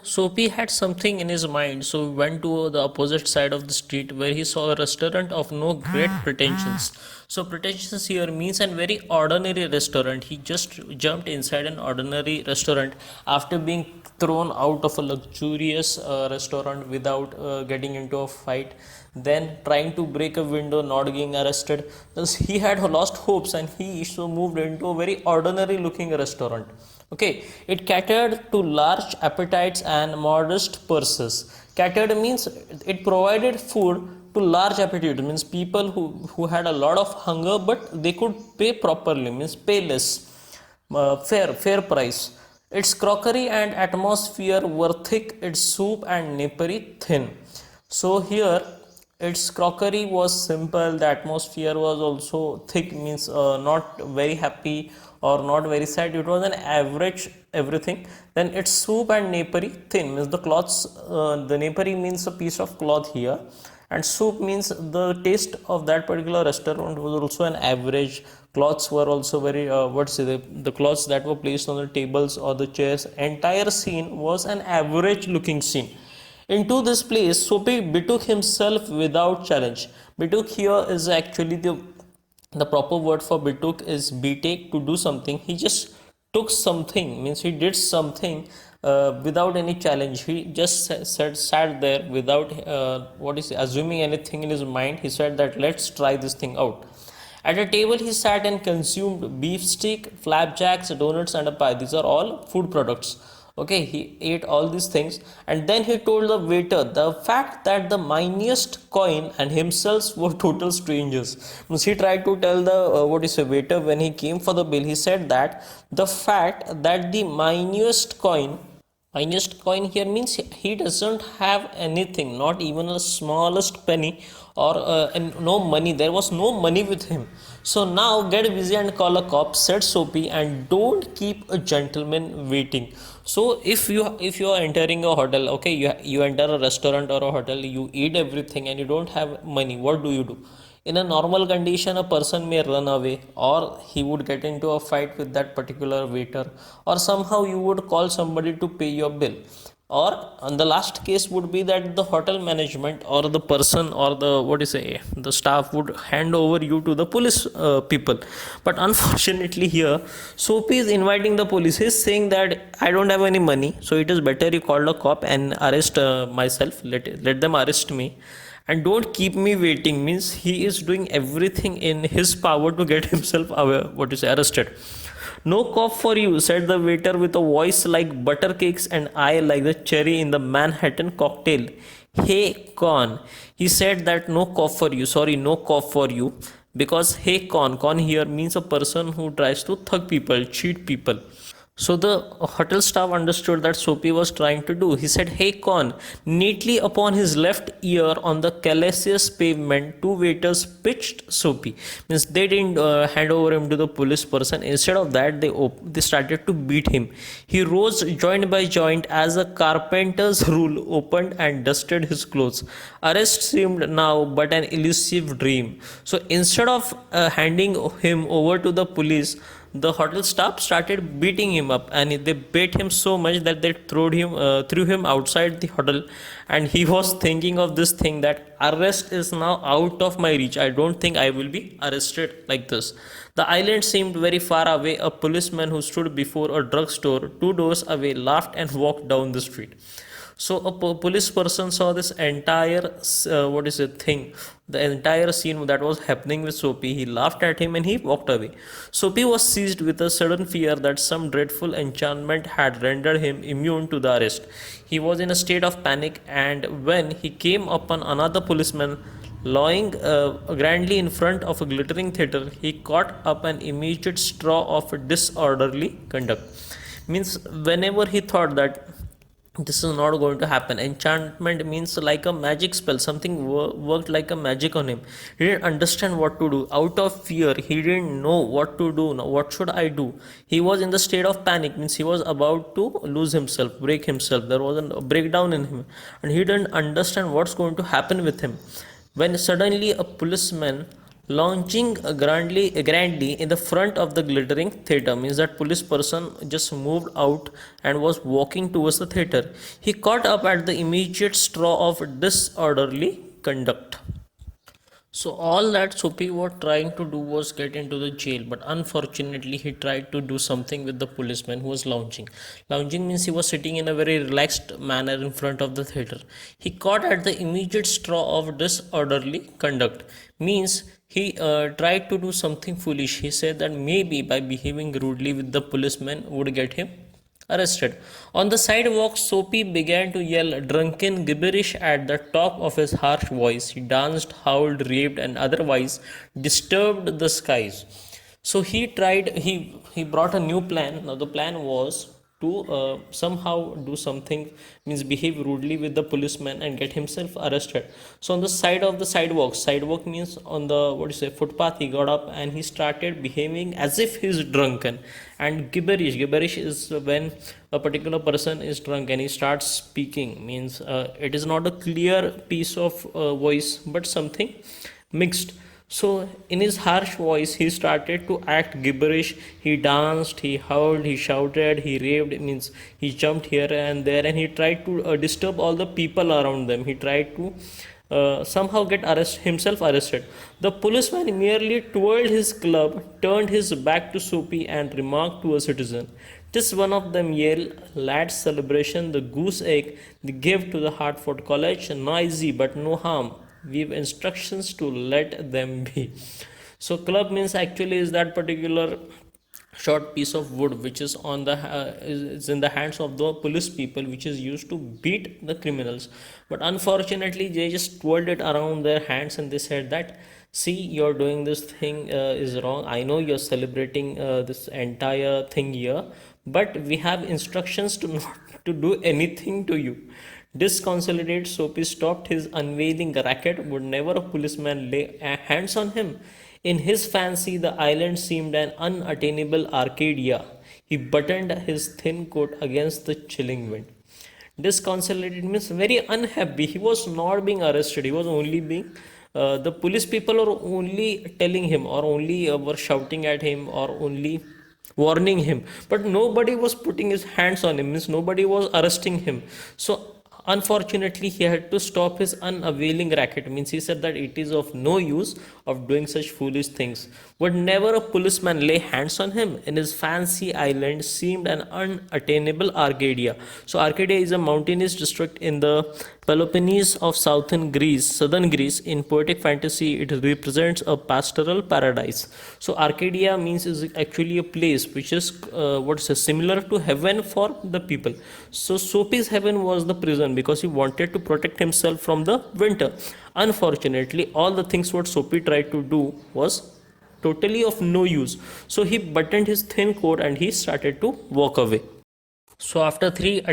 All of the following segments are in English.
Soapy had something in his mind, so he went to the opposite side of the street where he saw a restaurant of no great pretensions. So, pretensions here means a very ordinary restaurant. He just jumped inside an ordinary restaurant after being thrown out of a luxurious restaurant without getting into a fight, then trying to break a window, not getting arrested. Thus, he had lost hopes and he so moved into a very ordinary looking restaurant. Okay, it catered to large appetites and modest purses. Catered means it provided food to large appetite, means people who had a lot of hunger but they could pay properly, means pay less, fair price. Its crockery and atmosphere were thick, its soup and napery thin. So here its crockery was simple, the atmosphere was also thick, means not very happy or not very sad, it was an average everything. Then its soup and napery thin, means the cloths, the napery means a piece of cloth here, and soup means the taste of that particular restaurant was also an average. Cloths were also very the cloths that were placed on the tables or the chairs, entire scene was an average looking scene. Into this place Soapy betook himself without challenge. Betook here is actually the proper word for betook is betake, to do something. He just took something, means he did something without any challenge. He just sat there without assuming anything in his mind. He said that let's try this thing out. At a table, he sat and consumed beef steak, flapjacks, donuts, and a pie. These are all food products. Okay, he ate all these things, and then he told the waiter the fact that the minutest coin and himself were total strangers. Means he tried to tell the waiter when he came for the bill. He said that the fact that the minutest coin here means he doesn't have anything, not even a smallest penny or and no money. There was no money with him. So now get busy and call a cop, said Soapy, and don't keep a gentleman waiting. So if you are entering a hotel, okay, you enter a restaurant or a hotel, you eat everything and you don't have money, what do? In a normal condition, a person may run away, or he would get into a fight with that particular waiter, or somehow you would call somebody to pay your bill. Or on the last case would be that the hotel management or the person or the staff would hand over you to the police people. But unfortunately here Soapy is inviting the police. He is saying that I don't have any money, so it is better you call a cop and arrest myself. Let them arrest me and don't keep me waiting. Means he is doing everything in his power to get himself arrested. No cop for you, said the waiter with a voice like butter cakes and eye like the cherry in the Manhattan cocktail. Hey con, he said that no cop for you, sorry, no cop for you, because hey con here means a person who tries to thug people, cheat people. So the hotel staff understood that Soapy was trying to do. He said, hey con. Neatly upon his left ear on the callous pavement, two waiters pitched Soapy. Means they didn't hand over him to the police person. Instead of that, they started to beat him. He rose joint by joint as a carpenter's rule opened and dusted his clothes. Arrest seemed now but an elusive dream. So instead of handing him over to the police, the hotel staff started beating him up, and they beat him so much that they threw him outside the hotel. And he was thinking of this thing that arrest is now out of my reach. I don't think I will be arrested like this. The island seemed very far away. A policeman who stood before a drugstore two doors away laughed and walked down the street. So a police person saw this entire thing, the entire scene that was happening with Soapy. He laughed at him and he walked away. Soapy was seized with a sudden fear that some dreadful enchantment had rendered him immune to the arrest. He was in a state of panic, and when he came upon another policeman lying grandly in front of a glittering theatre, he caught up an immediate straw of disorderly conduct. Means whenever he thought that this is not going to happen, enchantment means like a magic spell, something worked like a magic on him. He didn't understand what to do. Out of fear, he didn't know what to do. Now what should I do? He was in the state of panic, means he was about to lose himself, break himself. There was a breakdown in him, and he didn't understand what's going to happen with him, when suddenly a policeman Launching grandly in the front of the glittering theatre means that police person just moved out and was walking towards the theatre. He caught up at the immediate straw of disorderly conduct. So all that Sophie was trying to do was get into the jail, but unfortunately he tried to do something with the policeman who was lounging. Lounging means he was sitting in a very relaxed manner in front of the theatre. He caught at the immediate straw of disorderly conduct. Means he tried to do something foolish. He said that maybe by behaving rudely with the policeman would get him arrested. On the sidewalk, Soapy began to yell drunken gibberish at the top of his harsh voice. He danced, howled, raved, and otherwise disturbed the skies. So he brought a new plan. Now the plan was to somehow do something, means behave rudely with the policeman and get himself arrested. So on the side of the sidewalk means on the what you say footpath, he got up and he started behaving as if he's drunken. And gibberish is when a particular person is drunk and he starts speaking, means it is not a clear piece of voice but something mixed. So, in his harsh voice, he started to act gibberish. He danced, he howled, he shouted, he raved. It means he jumped here and there, and he tried to disturb all the people around them. He tried to somehow get himself arrested. The policeman merely twirled his club, turned his back to Soapy, and remarked to a citizen. "'Tis one of them yell, lad's celebration, the goose egg, the gift to the Hartford College, noisy but no harm. We've instructions to let them be." So club means actually is that particular short piece of wood which is on the is in the hands of the police people, which is used to beat the criminals. But unfortunately they just twirled it around their hands and they said that, see, you're doing this thing is wrong. I know you're celebrating this entire thing here, but we have instructions to not to do anything to you. Disconsolate, Soapy stopped his unveiling racket. Would never a policeman lay hands on him? In his fancy, the island seemed an unattainable Arcadia. He buttoned his thin coat against the chilling wind. Disconsolate means very unhappy. He was not being arrested. He was only being the police people are only telling him, or only were shouting at him, or only warning him, but nobody was putting his hands on him, means nobody was arresting him. So unfortunately he had to stop his unavailing racket, means he said that it is of no use of doing such foolish things. Would never a policeman lay hands on him? In his fancy island seemed an unattainable Arcadia. So Arcadia is a mountainous district in the Peloponnese of southern Greece. In poetic fantasy, it represents a pastoral paradise. So Arcadia means is actually a place which is similar to heaven for the people. So Soapy's heaven was the prison because he wanted to protect himself from the winter. Unfortunately, all the things what Soapy tried to do was totally of no use. So he buttoned his thin coat and he started to walk away. So after failed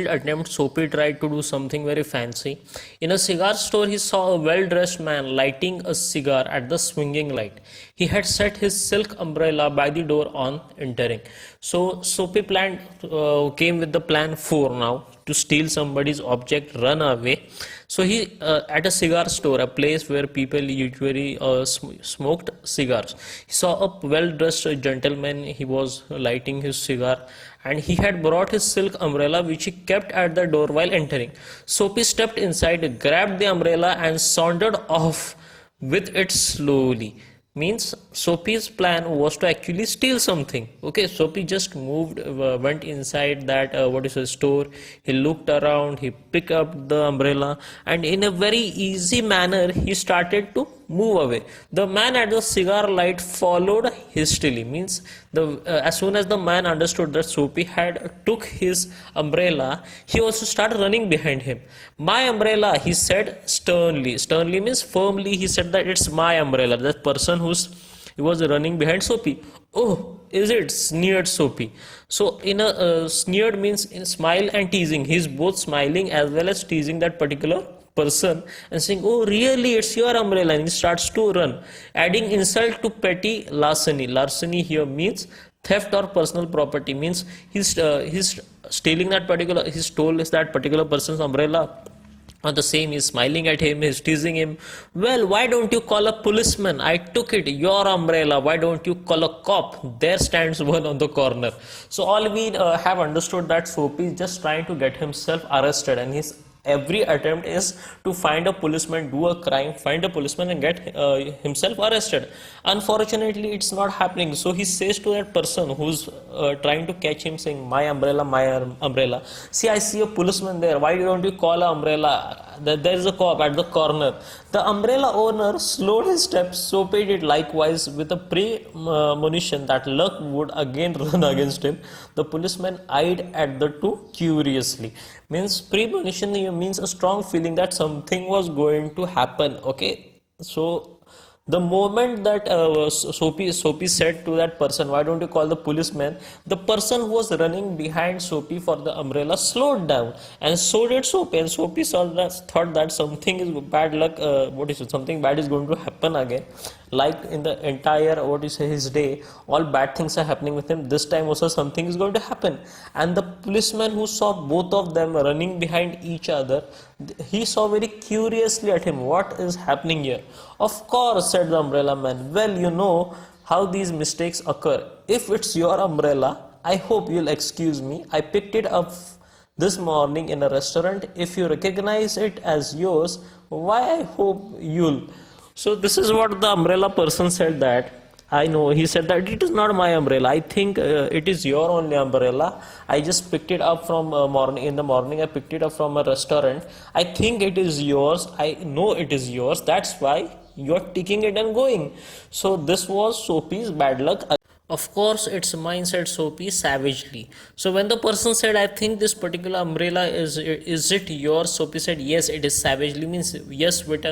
attempts, Soapy tried to do something very fancy. In a cigar store, he saw a well-dressed man lighting a cigar at the swinging light. He had set his silk umbrella by the door on entering. So Soapy came with the plan 4 now, to steal somebody's object, run away. So he at a cigar store, a place where people usually smoked cigars, he saw a well-dressed gentleman. He was lighting his cigar, and he had brought his silk umbrella which he kept at the door while entering. Soapy stepped inside, grabbed the umbrella and sauntered off with it slowly. Means Soapy's plan was to actually steal something. Okay, Soapy just went inside that store. He looked around, he picked up the umbrella, and in a very easy manner he started to move away. The man at the cigar light followed hastily. Means as soon as the man understood that Soapy had took his umbrella, he also started running behind him. "My umbrella," he said sternly. Sternly means firmly. He said that it's my umbrella. That person he was running behind Soapy. "Oh, is it?" sneered Soapy. So in a sneered means in smile and teasing. He's both smiling as well as teasing that particular person and saying, "Oh, really, it's your umbrella," and he starts to run, adding insult to petty larceny. Larceny here means theft or personal property, means he's stealing that particular, he stole that particular person's umbrella On the same, he's smiling at him, he's teasing him. Well, why don't you call a policeman? I took it, your umbrella. Why don't you call a cop? There stands one on the corner. So all we have understood that Soapy is just trying to get himself arrested, and his every attempt is to find a policeman, do a crime, find a policeman, and get himself arrested. Unfortunately, it's not happening. So he says to that person who's trying to catch him, saying, "My umbrella, my umbrella. See, I see a policeman there. Why don't you call an umbrella? There is a cop at the corner." The umbrella owner slowed his steps. Soapy did likewise, with a premonition that luck would again run against him. The policeman eyed at the two curiously. Means premonition means a strong feeling that something was going to happen. Okay, so the moment that Soapy said to that person, "Why don't you call the policeman?" the person who was running behind Soapy for the umbrella slowed down, and so did Soapy. And Soapy thought that something is bad luck. What is it? Something bad is going to happen again. Like in the entire his day, all bad things are happening with him. This time also something is going to happen. And the policeman who saw both of them running behind each other, he saw very curiously at him, what is happening here? Of course, said the umbrella man. Well, you know how these mistakes occur. If it's your umbrella, I hope you'll excuse me. I picked it up this morning in a restaurant. If you recognize it as yours, why I hope you'll. So this is what the umbrella person said, that I know. He said that it is not my umbrella. I think it is your only umbrella. I just picked it up from morning in the morning. I picked it up from a restaurant. I think it is yours. I know it is yours. That's why you are taking it and going. So this was Soapy's bad luck. Of course, its mind said Soapy savagely. So when the person said, "I think this particular umbrella is it yours?" Soapy said, "Yes, it is." Savagely means yes, with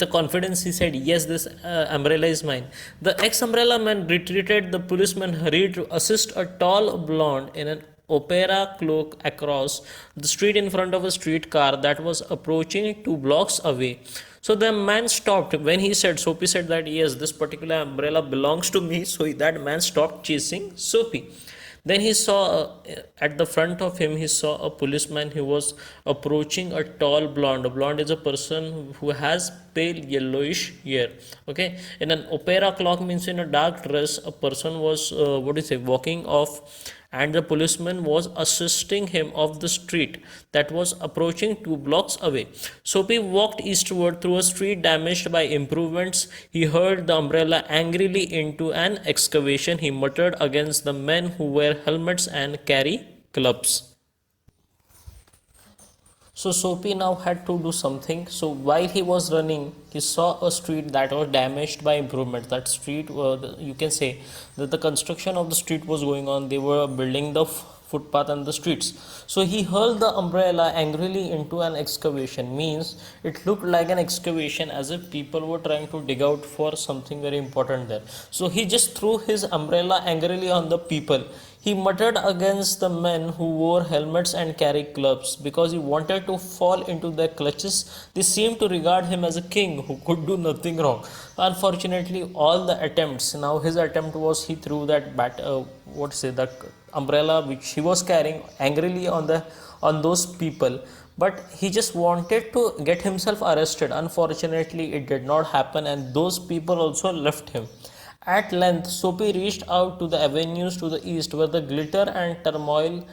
a confidence. He said, "Yes, this umbrella is mine." The ex-umbrella man retreated. The policeman hurried to assist a tall blonde in an opera cloak across the street in front of a streetcar that was approaching 2 blocks away. So the man stopped when he said, Soapy said that, "Yes, this particular umbrella belongs to me." So that man stopped chasing Soapy. Then he saw at the front of him, he saw a policeman who was approaching a tall blonde. A blonde is a person who has pale yellowish hair. Okay, in an opera clock means in a dark dress, a person was walking off, and the policeman was assisting him off the street that was approaching 2 blocks away. Soapy walked eastward through a street damaged by improvements. He hurled the umbrella angrily into an excavation. He muttered against the men who wear helmets and carry clubs. So Soapy now had to do something. So while he was running, he saw a street that was damaged by improvement. That street, you can say that the construction of the street was going on. They were building the footpath and the streets. So he hurled the umbrella angrily into an excavation. Means it looked like an excavation, as if people were trying to dig out for something very important there. So he just threw his umbrella angrily on the people. He muttered against the men who wore helmets and carried clubs because he wanted to fall into their clutches. They seemed to regard him as a king who could do nothing wrong. Unfortunately, all the attempts, now his attempt was, he threw that that umbrella which he was carrying angrily on those people, but he just wanted to get himself arrested. Unfortunately, it did not happen, and those people also left him. At length, Soapy reached out to the avenues to the east, where the glitter and turmoil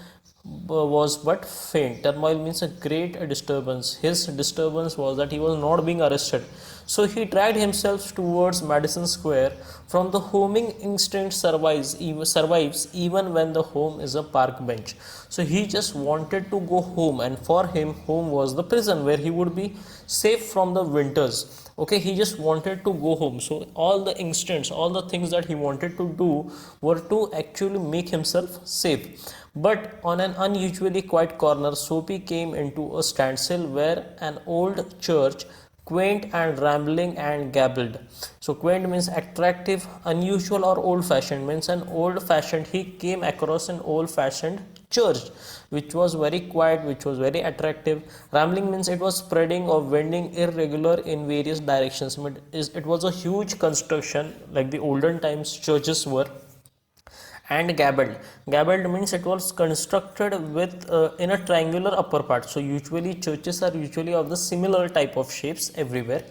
was but faint. Turmoil means a great disturbance. His disturbance was that he was not being arrested. So he dragged himself towards Madison Square. From the homing instinct survives even when the home is a park bench. So he just wanted to go home, and for him, home was the prison where he would be safe from the winters. Okay, he just wanted to go home. So all the instincts, all the things that he wanted to do were to actually make himself safe. But on an unusually quiet corner, Soapy came into a standstill where an old church, quaint and rambling and gabbled. So quaint means attractive, unusual or old fashioned means an old fashioned. He came across an old fashioned church which was very quiet, which was very attractive. Rambling means it was spreading or wending irregular in various directions. It was a huge construction like the olden times churches were, and gabled. Gabled means it was constructed with in a triangular upper part. So usually churches are usually of the similar type of shapes everywhere.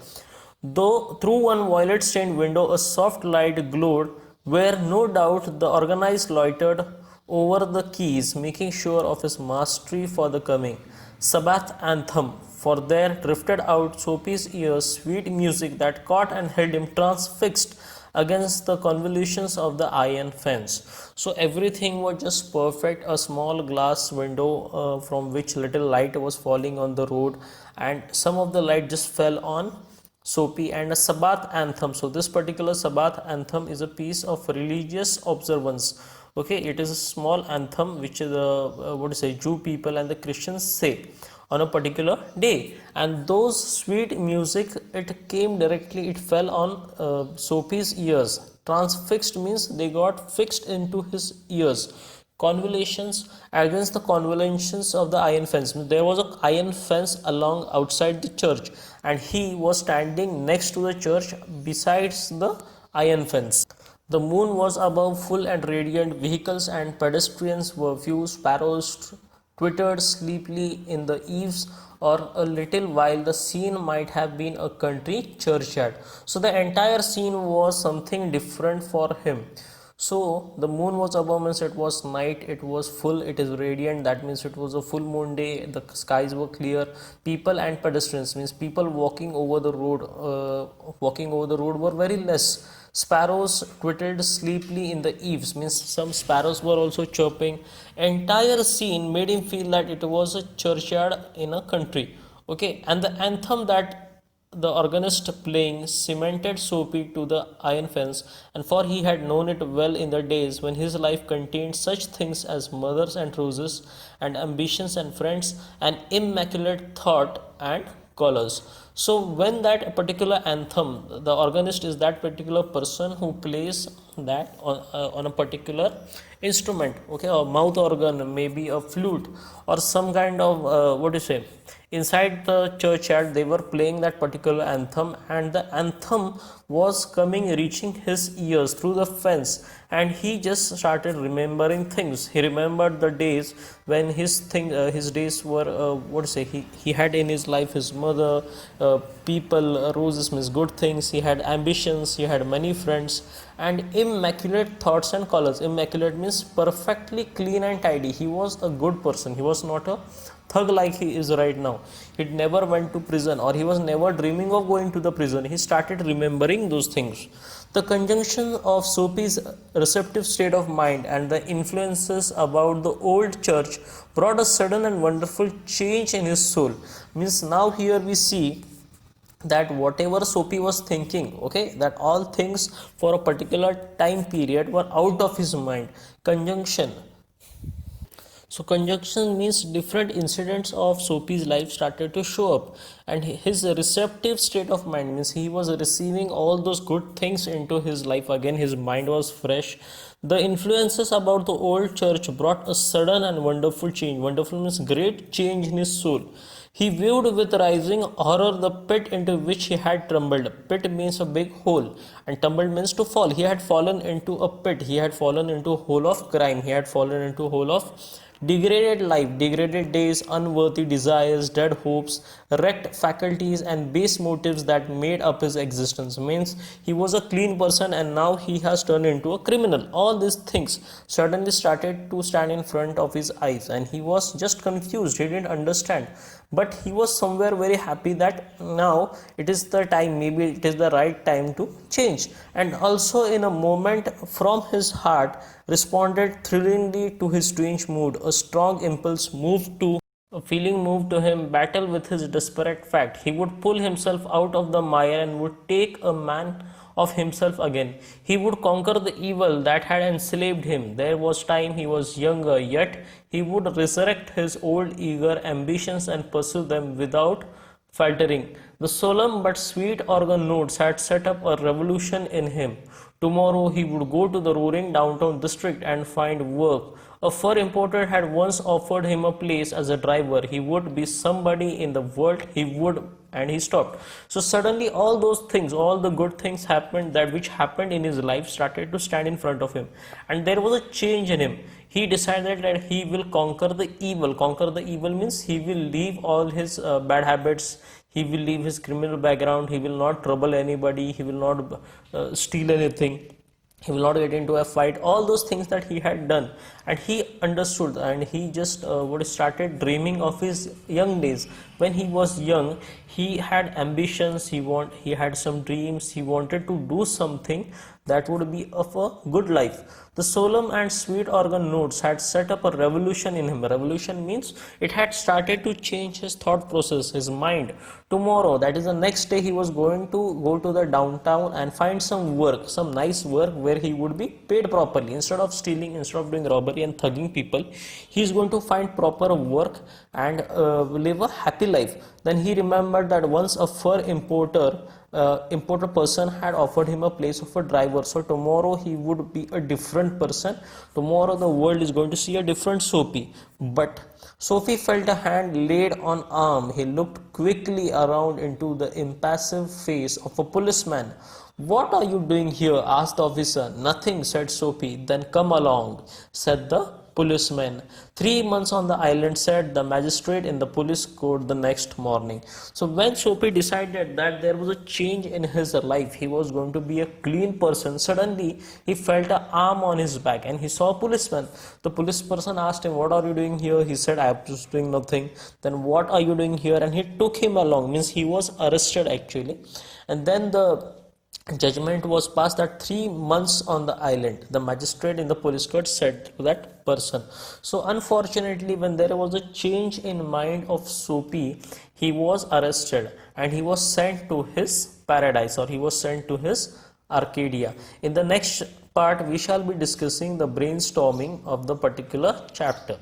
Though through one violet stained window a soft light glowed, where no doubt the organized loitered over the keys, making sure of his mastery for the coming Sabbath anthem. For there drifted out Soapy's ears sweet music that caught and held him transfixed against the convolutions of the iron fence. So everything was just perfect. A small glass window from which little light was falling on the road, and some of the light just fell on Soapy, and a Sabbath anthem. So this particular Sabbath anthem is a piece of religious observance. Okay, it is a small anthem which the what to say Jew people and the Christians say on a particular day, and those sweet music, it came directly, it fell on Soapy's ears. Transfixed means they got fixed into his ears. Convolutions against the convolutions of the iron fence. There was an iron fence along outside the church, and he was standing next to the church besides the iron fence. The moon was above, full and radiant. Vehicles and pedestrians were few. Sparrows twittered sleepily in the eaves, or a little while the scene might have been a country churchyard. So the entire scene was something different for him. So the moon was above means it was night, it was full, it is radiant, that means it was a full moon day, the skies were clear. People and pedestrians means people walking over the road were very less. Sparrows twittered sleepily in the eaves means some sparrows were also chirping. Entire scene made him feel that it was a churchyard in a country. Okay, and the anthem that the organist playing cemented Soapy to the iron fence, and for he had known it well in the days when his life contained such things as mothers and roses, and ambitions and friends, and immaculate thought and colors. So when that particular anthem, the organist is that particular person who plays that on a particular instrument, okay, a mouth organ, maybe a flute, or some kind of what do you say, inside the churchyard they were playing that particular anthem, and the anthem was coming reaching his ears through the fence, and he just started remembering things. He remembered the days when his days were what to say, he had in his life his mother, people, roses means good things, he had ambitions, he had many friends, and immaculate thoughts and colors. Immaculate means perfectly clean and tidy. He was a good person, he was not a thug like he is right now. He never went to prison, or he was never dreaming of going to the prison. He started remembering those things. The conjunction of Soapy's receptive state of mind and the influences about the old church brought a sudden and wonderful change in his soul. Means now here we see that whatever Soapy was thinking, okay, that all things for a particular time period were out of his mind. Conjunction. So conjunction means different incidents of Soapy's life started to show up, and his receptive state of mind means he was receiving all those good things into his life again. His mind was fresh. The influences about the old church brought a sudden and wonderful change. Wonderful means great change in his soul. He viewed with rising horror the pit into which he had tumbled. Pit means a big hole, and tumbled means to fall. He had fallen into a pit. He had fallen into a hole of crime. He had fallen into a hole of degraded life, degraded days, unworthy desires, dead hopes, wrecked faculties, and base motives that made up his existence. Means he was a clean person and now he has turned into a criminal. All these things suddenly started to stand in front of his eyes, and he was just confused. He didn't understand, but he was somewhere very happy that now it is the time, maybe it is the right time to change. And also in a moment from his heart responded thrillingly to his strange mood. A strong impulse moved to a feeling moved to him battle with his desperate fact. He would pull himself out of the mire and would take a man of himself again. He would conquer the evil that had enslaved him. There was time, he was younger, yet he would resurrect his old eager ambitions and pursue them without faltering. The solemn but sweet organ notes had set up a revolution in him. Tomorrow he would go to the roaring downtown district and find work. A fur importer had once offered him a place as a driver. He would be somebody in the world. He would, and he stopped. So suddenly, all those things, all the good things happened, that which happened in his life started to stand in front of him, and there was a change in him. He decided that he will conquer the evil. Conquer the evil means he will leave all his bad habits, he will leave his criminal background, he will not trouble anybody, he will not steal anything, he will not get into a fight, all those things that he had done. And he understood, and he just would started dreaming of his young days. When he was young, he had ambitions, he had some dreams, he wanted to do something that would be of a good life. The solemn and sweet organ notes had set up a revolution in him. Revolution means it had started to change his thought process, his mind. Tomorrow, that is the next day, he was going to go to the downtown and find some work, some nice work where he would be paid properly. Instead of stealing, instead of doing robbery and thugging people, he is going to find proper work and live a happy life. Then he remembered that once a fur importer person had offered him a place of a driver. So tomorrow he would be a different person. Tomorrow the world is going to see a different Soapy. But Sophie felt a hand laid on arm. He looked quickly around into the impassive face of a policeman. "What are you doing here?" asked the officer. "Nothing," said Sophie. "Then come along," said the policeman. 3 months on the island, said the magistrate in the police court the next morning. So when Sophie decided that there was a change in his life, he was going to be a clean person, suddenly he felt an arm on his back and he saw a policeman. The police person asked him, "What are you doing here?" He said, "I am just doing nothing." Then, "What are you doing here?" And he took him along, means he was arrested actually. And then the judgment was passed that 3 months on the island. The magistrate in the police court said to that person. So unfortunately, when there was a change in mind of Soapy, he was arrested and he was sent to his paradise, or he was sent to his Arcadia. In the next part, we shall be discussing the brainstorming of the particular chapter.